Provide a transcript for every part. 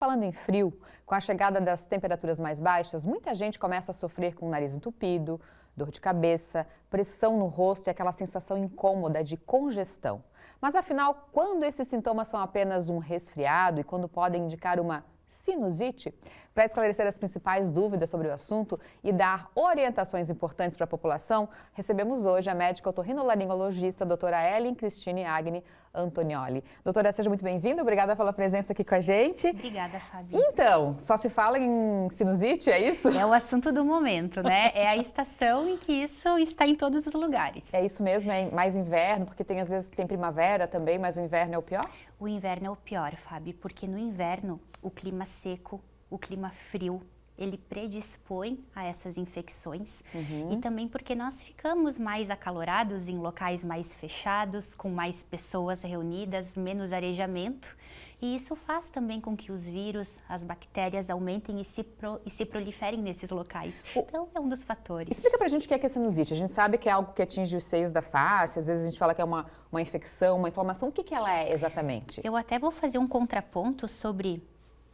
Falando em frio, com a chegada das temperaturas mais baixas, muita gente começa a sofrer com o nariz entupido, dor de cabeça, pressão no rosto e aquela sensação incômoda de congestão. Mas afinal, quando esses sintomas são apenas um resfriado e quando podem indicar uma sinusite? Para esclarecer as principais dúvidas sobre o assunto e dar orientações importantes para a população, recebemos hoje a médica otorrinolaringologista, doutora Ellen Cristine Agni Antonioli. Doutora, seja muito bem-vinda, obrigada pela presença aqui com a gente. Obrigada, Fabi. Então, só se fala em sinusite, é isso? É o assunto do momento, né? É a estação em que isso está em todos os lugares. É isso mesmo, é mais inverno, porque tem às vezes tem primavera também, mas o inverno é o pior? O inverno é o pior, Fabi, porque no inverno o clima seco, o clima frio, ele predispõe a essas infecções e também porque nós ficamos mais acalorados em locais mais fechados, com mais pessoas reunidas, menos arejamento, e isso faz também com que os vírus, as bactérias aumentem e se proliferem nesses locais. Então é um dos fatores. Explica pra gente o que é sinusite. A gente sabe que é algo que atinge os seios da face, às vezes a gente fala que é uma infecção, uma inflamação. O que ela é exatamente? Eu até vou fazer um contraponto sobre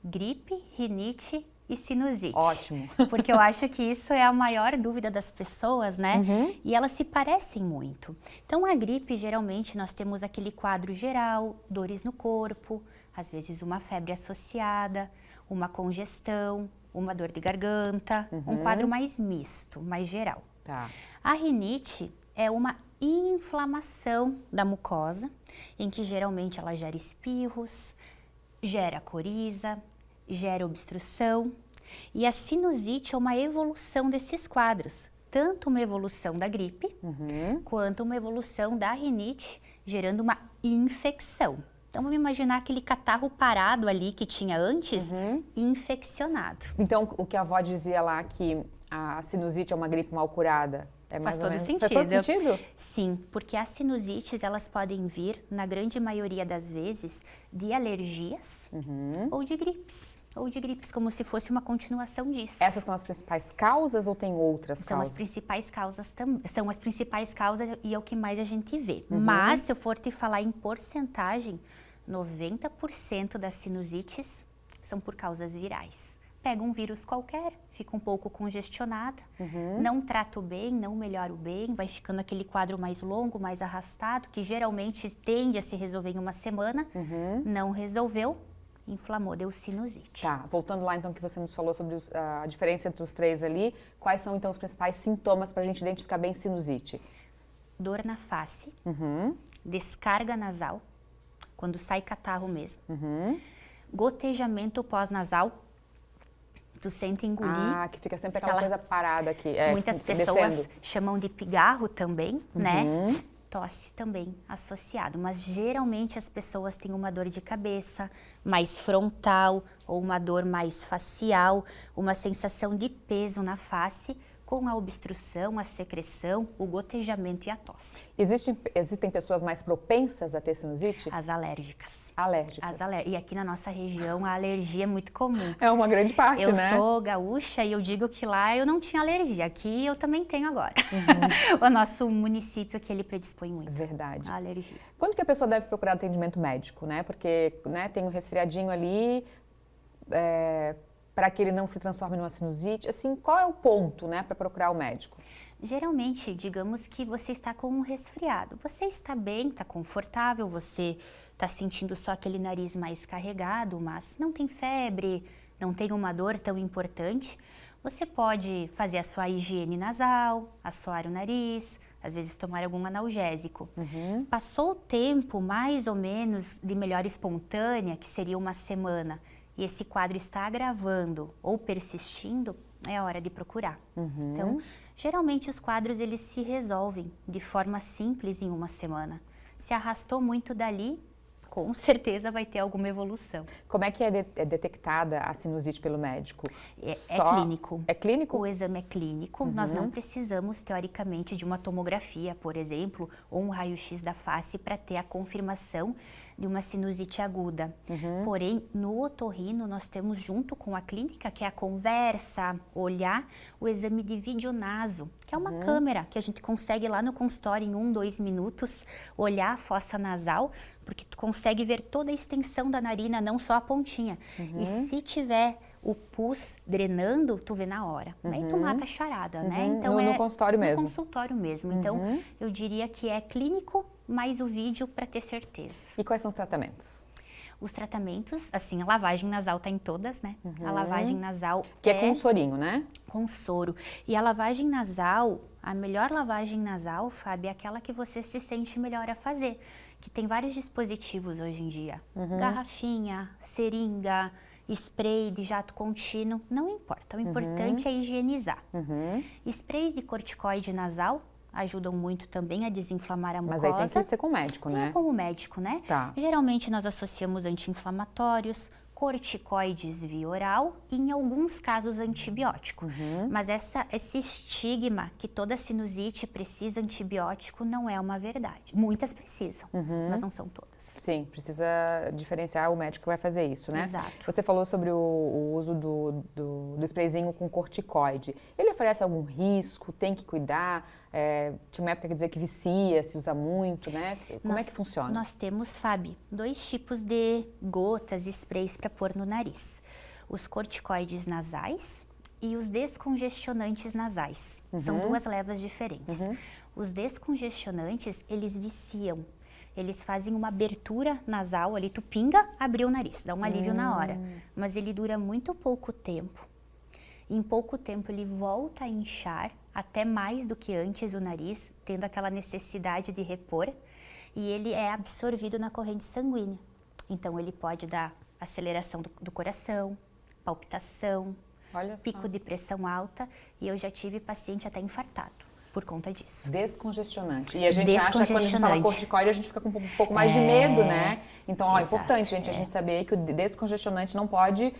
gripe, rinite e sinusite. Ótimo. Porque eu acho que isso é a maior dúvida das pessoas, né? E elas se parecem muito. Então, a gripe, geralmente, nós temos aquele quadro geral, dores no corpo, às vezes uma febre associada, uma congestão, uma dor de garganta, um quadro mais misto, mais geral. Tá. A rinite é uma inflamação da mucosa, em que geralmente ela gera espirros, gera coriza, gera obstrução, e a sinusite é uma evolução desses quadros, tanto uma evolução da gripe, quanto uma evolução da rinite, gerando uma infecção. Então vamos imaginar aquele catarro parado ali que tinha antes, infeccionado. Então, o que a avó dizia lá, que a sinusite é uma gripe mal curada, é mais Faz ou todo menos... sentido. Faz todo sentido? Sim, porque as sinusites, elas podem vir, na grande maioria das vezes, de alergias ou de gripes. Ou de gripes, como se fosse uma continuação disso. Essas são as principais causas ou tem outras São causas? as principais causas são as principais causas e é o que mais a gente vê. Mas, se eu for te falar em porcentagem, 90% das sinusites são por causas virais. Pega um vírus qualquer, fica um pouco congestionada, não trato bem, não melhoro bem, vai ficando aquele quadro mais longo, mais arrastado, que geralmente tende a se resolver em uma semana, não resolveu, inflamou, deu sinusite. Tá, voltando lá então que você nos falou sobre a diferença entre os três ali, quais são então os principais sintomas para a gente identificar bem sinusite? Dor na face, descarga nasal, quando sai catarro mesmo, gotejamento pós-nasal, tu sente engolir. Ah, que fica sempre aquela coisa parada aqui. Muitas pessoas chamam de pigarro também, né? Tosse também associado, mas geralmente as pessoas têm uma dor de cabeça mais frontal ou uma dor mais facial, uma sensação de peso na face com a obstrução, a secreção, o gotejamento e a tosse. Existem pessoas mais propensas a ter sinusite? As alérgicas. Alérgicas. E aqui na nossa região a alergia é muito comum. É uma grande parte, né? Eu sou gaúcha e eu digo que lá eu não tinha alergia, aqui eu também tenho agora. O nosso município aqui, ele predispõe muito. Verdade. A alergia. Quando que a pessoa deve procurar atendimento médico, né? Porque tem um resfriadinho ali, para que ele não se transforme numa sinusite, assim, qual é o ponto, né, para procurar o médico? Geralmente, digamos que você está com um resfriado, você está bem, está confortável, você está sentindo só aquele nariz mais carregado, mas não tem febre, não tem uma dor tão importante, você pode fazer a sua higiene nasal, assoar o nariz, às vezes tomar algum analgésico. Passou o tempo, mais ou menos, de melhora espontânea, que seria uma semana, e esse quadro está agravando ou persistindo, é hora de procurar. Então, geralmente os quadros eles se resolvem de forma simples em uma semana. Se arrastou muito dali, com certeza vai ter alguma evolução. Como é que é detectada a sinusite pelo médico? É clínico. É clínico? O exame é clínico. Nós não precisamos, teoricamente, de uma tomografia, por exemplo, ou um raio-x da face para ter a confirmação de uma sinusite aguda. Porém, no otorrino, nós temos junto com a clínica, que é a conversa, olhar, o exame de videonaso, que é uma câmera que a gente consegue lá no consultório em 1, 2 minutos, olhar a fossa nasal, porque tu consegue ver toda a extensão da narina, não só a pontinha. E se tiver o pus drenando, tu vê na hora, né? E tu mata a charada, né? Então no consultório mesmo. No consultório mesmo. Então, eu diria que é clínico, mais o vídeo para ter certeza. E quais são os tratamentos? Os tratamentos, assim, a lavagem nasal tá em todas, né? A lavagem nasal Que é com sorinho, né? Com soro. E a lavagem nasal, a melhor lavagem nasal, Fábio, é aquela que você se sente melhor a fazer. Que tem vários dispositivos hoje em dia. Garrafinha, seringa, spray de jato contínuo, não importa. O importante é higienizar. Sprays de corticoide nasal ajudam muito também a desinflamar a mucosa. Mas aí tem que ser com o médico, né? Tem com o médico, né? Tá. Geralmente nós associamos anti-inflamatórios, corticoides via oral e em alguns casos antibiótico. Mas esse estigma que toda sinusite precisa antibiótico não é uma verdade. Muitas precisam, mas não são todas. Sim, precisa diferenciar o médico que vai fazer isso, né? Exato. Você falou sobre o uso do sprayzinho com corticoide. Ele oferece algum risco? Tem que cuidar? Tinha uma época que dizia que vicia, se usa muito, né? Como é que funciona? Nós temos, Fábio, 2 tipos de gotas, sprays para pôr no nariz. Os corticoides nasais e os descongestionantes nasais. São 2 levas diferentes. Os descongestionantes, eles viciam. Eles fazem uma abertura nasal ali, tu pinga, abriu o nariz, dá um alívio na hora. Mas ele dura muito pouco tempo. Em pouco tempo ele volta a inchar, até mais do que antes o nariz, tendo aquela necessidade de repor. E ele é absorvido na corrente sanguínea. Então ele pode dar aceleração do coração, palpitação, pico de pressão alta. E eu já tive paciente até infartado por conta disso. Descongestionante. E a gente acha, quando a gente fala corticoide, a gente fica com um pouco mais de medo, né? Então, é importante, gente, a gente saber que o descongestionante não pode,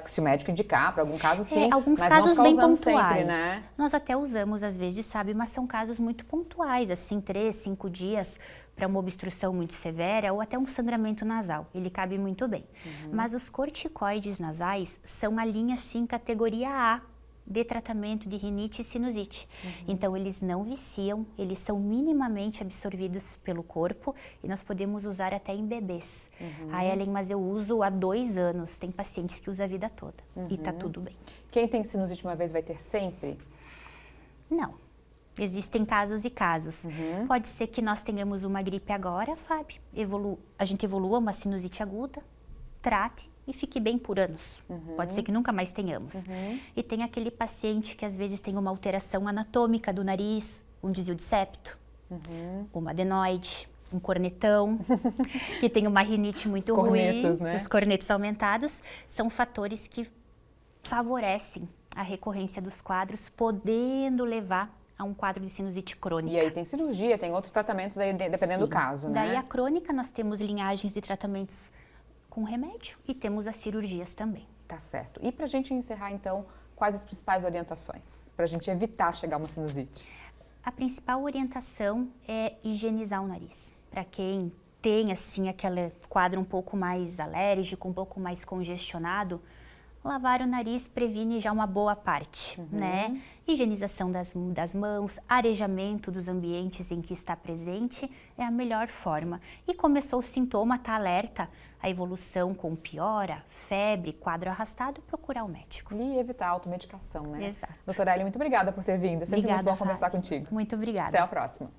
se o médico indicar, para algum caso, sim, alguns mas casos não bem ficar usando pontuais. sempre, né? Nós até usamos às vezes, sabe, mas são casos muito pontuais, assim, 3, 5 dias para uma obstrução muito severa ou até um sangramento nasal. Ele cabe muito bem. Mas os corticoides nasais são a linha, sim, categoria A de tratamento de rinite e sinusite. Então, eles não viciam, eles são minimamente absorvidos pelo corpo e nós podemos usar até em bebês. A Ellen, mas eu uso há 2 anos, tem pacientes que usam a vida toda e tá tudo bem. Quem tem sinusite uma vez vai ter sempre? Não. Existem casos e casos. Pode ser que nós tenhamos uma gripe agora, Fábio, a gente evolua uma sinusite aguda, trate e fique bem por anos. Pode ser que nunca mais tenhamos. E tem aquele paciente que às vezes tem uma alteração anatômica do nariz, um desvio de septo, uma adenoide, um cornetão, que tem uma rinite muito ruim, né? Os cornetos aumentados, são fatores que favorecem a recorrência dos quadros, podendo levar a um quadro de sinusite crônica. E aí tem cirurgia, tem outros tratamentos aí, dependendo do caso, né? Daí a crônica, nós temos linhagens de tratamentos com remédio e temos as cirurgias também. Tá certo. E pra gente encerrar, então, quais as principais orientações pra gente evitar chegar a uma sinusite? A principal orientação é higienizar o nariz. Para quem tem, assim, aquele quadro um pouco mais alérgico, um pouco mais congestionado, lavar o nariz previne já uma boa parte, né? Higienização das mãos, arejamento dos ambientes em que está presente é a melhor forma. E começou o sintoma, tá alerta, a evolução com piora, febre, quadro arrastado, procurar o médico. E evitar a automedicação, né? Exato. Doutora Ellen, muito obrigada por ter vindo. É sempre muito bom conversar contigo. Muito obrigada. Até a próxima.